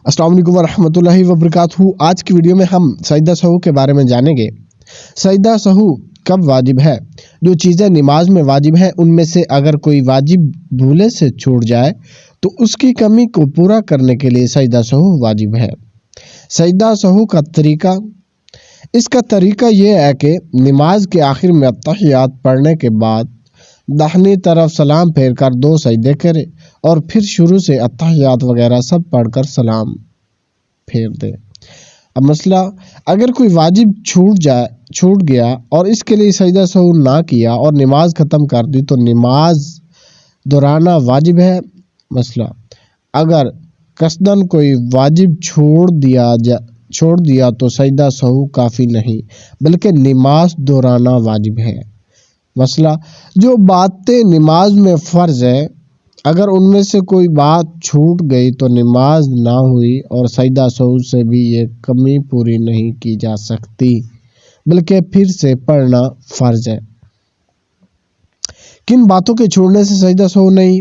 अस्सलाम वालेकुम वरहमतुल्लाहि वबरकातुहू। आज की वीडियो में हम सजदा सहू के बारे में जानेंगे। सजदा सहू कब वाजिब है। जो चीज़ें नमाज में वाजिब है उनमें से अगर कोई वाजिब भूले से छूट जाए तो उसकी कमी को पूरा करने के लिए सजदा सहू वाजिब है। सजदा सहू का तरीका, इसका तरीका ये है कि नमाज के आखिर में अत्तहियात पढ़ने के बाद दाहिनी तरफ सलाम फेर कर 2 सजदे करे और फिर शुरू से अत्तहियात वगैरह सब पढ़कर सलाम फेर दे। अब मसला, अगर कोई वाजिब छूट गया और इसके लिए सजदा सहू ना किया और नमाज ख़त्म कर दी तो नमाज दोहराना वाजिब है। मसला, अगर कसदन कोई वाजिब छोड़ दिया तो सजदा सहू काफ़ी नहीं बल्कि नमाज दोहराना वाजिब है। मसला, जो बातें नमाज में फ़र्ज है अगर उनमें से कोई बात छूट गई तो नमाज ना हुई और सजदा सहू से भी ये कमी पूरी नहीं की जा सकती बल्कि फिर से पढ़ना फ़र्ज है। किन बातों के छोड़ने से सजदा सहू नहीं?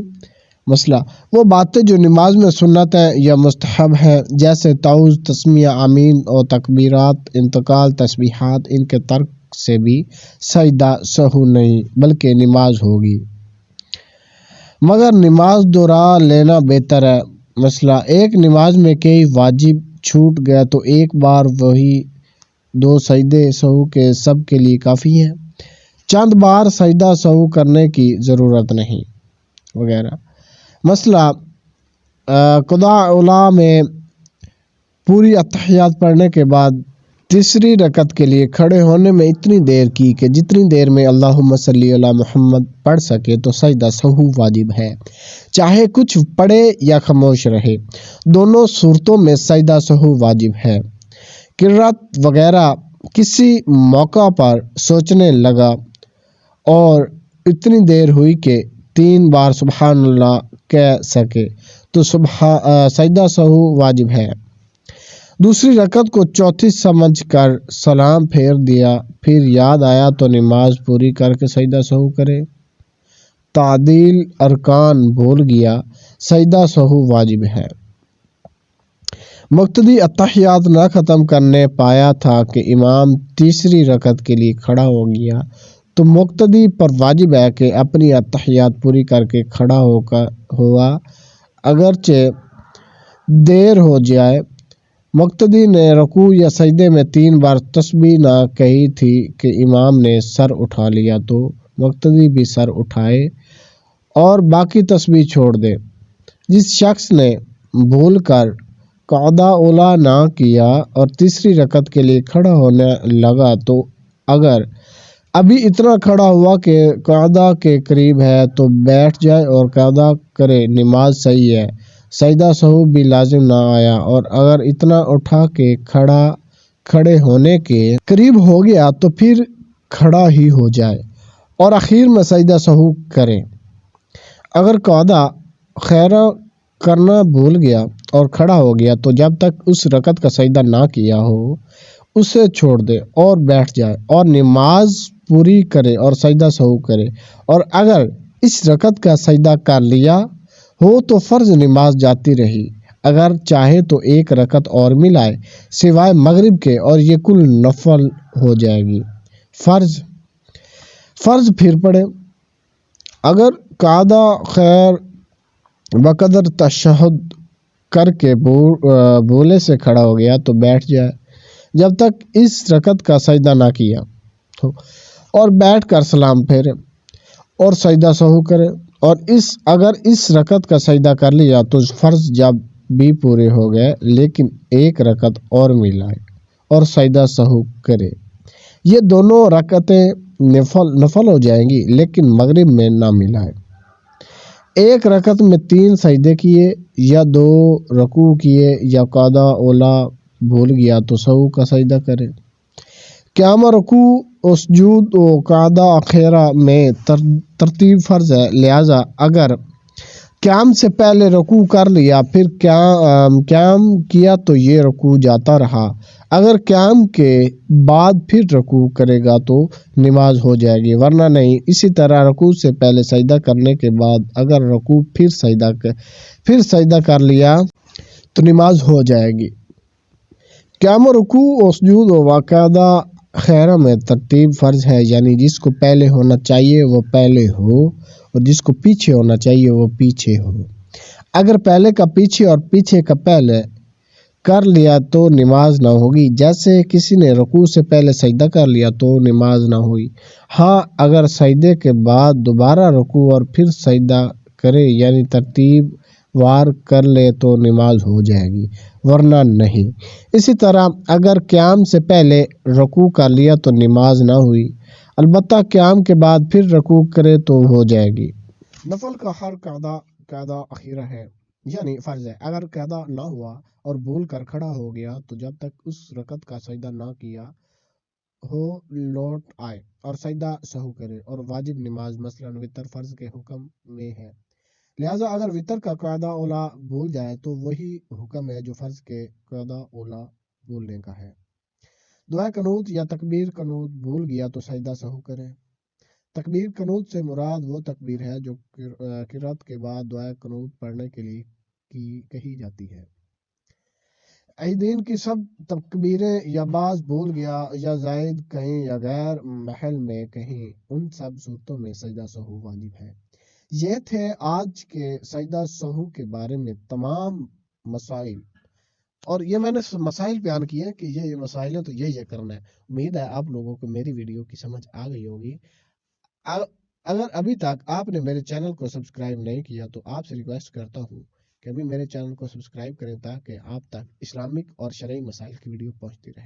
मसला, वो बातें जो नमाज में सुन्नत है या मुस्तहब है जैसे ताउज़, तस्मिया, आमीन और तकबीरात, इंतकाल, तस्बीहात, इनके तर्क से भी सजदा सहू नहीं बल्कि नमाज होगी, मगर नमाज दोहरा लेना बेहतर है। मसला, एक नमाज में कई वाजिब छूट गया तो एक बार वही 2 सजदे सहू के सब के लिए काफ़ी है, चंद बार सजदा सहू करने की ज़रूरत नहीं वगैरह। मसला, क़ज़ा उला में पूरी अत्तहियात पढ़ने के बाद तीसरी रकत के लिए खड़े होने में इतनी देर की कि जितनी देर में अल्लाहुम्मा सल्ली अला मुहम्मद पढ़ सके तो सजदा सहू वाजिब है, चाहे कुछ पढ़े या खामोश रहे। दोनों सूरतों में सजदा सहू वाजिब है। किरात वगैरह किसी मौका पर सोचने लगा और इतनी देर हुई कि 3 बार सुबहान अल्लाह कह सके तो सजदा सहू वाजिब है। दूसरी रकत को चौथी समझ कर सलाम फेर दिया, फिर याद आया तो नमाज पूरी करके सजदा सहू करे। तादील अरकान भूल गया, सजदा सहू वाजिब है। मुक्तदी अत्तहियात न ख़त्म करने पाया था कि इमाम तीसरी रकत के लिए खड़ा हो गया तो मुक्तदी पर वाजिब है कि अपनी अत्तहियात पूरी करके खड़ा हुआ अगरचे देर हो जाए। मुक्तदी ने रुकू या सजदे में 3 बार तस्बीह ना कही थी कि इमाम ने सर उठा लिया तो मुक्तदी भी सर उठाए और बाकी तस्बीह छोड़ दे। जिस शख्स ने भूल कर क़ज़ा उला ना किया और तीसरी रकत के लिए खड़ा होने लगा तो अगर अभी इतना खड़ा हुआ कि क़ज़ा के करीब है तो बैठ जाए और क़ज़ा करे, नमाज सही है, सजदा सहू भी लाजिम ना आया। और अगर इतना उठा के खड़े होने के करीब हो गया तो फिर खड़ा ही हो जाए और आखिर में सजदा सहू करे। अगर क़ज़ा खैरा करना भूल गया और खड़ा हो गया तो जब तक उस रकत का सजदा ना किया हो उसे छोड़ दे और बैठ जाए और नमाज पूरी करे और सजदा सहू करे। और अगर इस रकत का सजदा कर लिया हो तो फ़र्ज नमाज जाती रही, अगर चाहे तो 1 रकत और मिलाए सिवाय मगरिब के और ये कुल नफल हो जाएगी। फ़र्ज फिर पड़े। अगर क़ज़ा खैर बक़दर तशहुद करके भूले से खड़ा हो गया तो बैठ जाए जब तक इस रकत का सजदा ना किया हो और बैठ कर सलाम फेरे और सजदा सहू करे। और अगर इस रकत का सजदा कर लिया तो फ़र्ज जब भी पूरे हो गए लेकिन 1 रकत और मिलाए और सजदा सहू करे। ये दोनों रकतें नफल हो जाएंगी लेकिन मगरिब में ना मिलाए। 1 रकत में 3 सजदे किए या 2 रकू किए या क़ज़ा उला भूल गया तो सहू का सजदा करे। क़याम, रुकू और सुजूद और क़अदा आखिरा में तरतीब फ़र्ज है, लिहाजा अगर क़याम से पहले रुकू कर लिया फिर क़याम किया तो ये रुकू जाता रहा, अगर क़याम के बाद फिर रुकू करेगा तो नमाज हो जाएगी वरना नहीं। इसी तरह रुकू से पहले सजदा करने के बाद अगर रुकू फिर सजदा कर लिया تو نماز ہو جائے گی۔ قیام و رکوع و سجود و باقاعدہ خیرہ میں ترتیب فرض ہے، یعنی جس کو پہلے ہونا چاہیے وہ پہلے ہو اور جس کو پیچھے ہونا چاہیے وہ پیچھے ہو۔ اگر پہلے کا پیچھے اور پیچھے کا پہلے کر لیا تو نماز نہ ہوگی، جیسے کسی نے رکوع سے پہلے سجدہ کر لیا تو نماز نہ ہوئی۔ ہاں اگر سجدے کے بعد دوبارہ رکوع اور پھر سجدہ کرے، یعنی ترتیب وار کر لے تو نماز ہو جائے گی، ورنہ نہیں۔ اسی طرح اگر قیام سے پہلے رکوع کر لیا تو نماز نہ ہوئی، البتہ قیام کے بعد پھر رکوع کرے تو ہو جائے گی۔ نفل کا ہر قاعدہ اخیرہ ہے، یعنی فرض ہے۔ اگر قاعدہ نہ ہوا اور بھول کر کھڑا ہو گیا تو جب تک اس رکعت کا سجدہ نہ کیا ہو لوٹ آئے اور سجدہ سہو کرے، اور واجب نماز مثلاً وتر فرض کے حکم میں ہے، لہٰذا اگر وتر کا قاعدہ اولا بھول جائے تو وہی حکم ہے جو فرض کے قاعدہ اولا بھولنے کا ہے۔ دعا قنوت یا تکبیر قنوت بھول گیا تو سجدہ سہو کرے۔ تکبیر قنوت سے مراد وہ تکبیر ہے جو قرات کے بعد دعا قنوت پڑھنے کے لیے کہی جاتی ہے۔ عیدین کی سب تکبیریں یا بعض بھول گیا یا زائد کہیں یا غیر محل میں کہیں، ان سب صورتوں میں سجدہ سہو واجب ہے۔ یہ تھے آج کے سجدہ سہو کے بارے میں تمام مسائل، اور یہ میں نے مسائل بیان کیے کہ یہ مسائل ہیں تو یہ کرنا ہے۔ امید ہے آپ لوگوں کو میری ویڈیو کی سمجھ آ گئی ہوگی۔ اگر ابھی تک آپ نے میرے چینل کو سبسکرائب نہیں کیا تو آپ سے ریکویسٹ کرتا ہوں کہ ابھی میرے چینل کو سبسکرائب کریں تاکہ آپ تک اسلامک اور شرعی مسائل کی ویڈیو پہنچتی رہے۔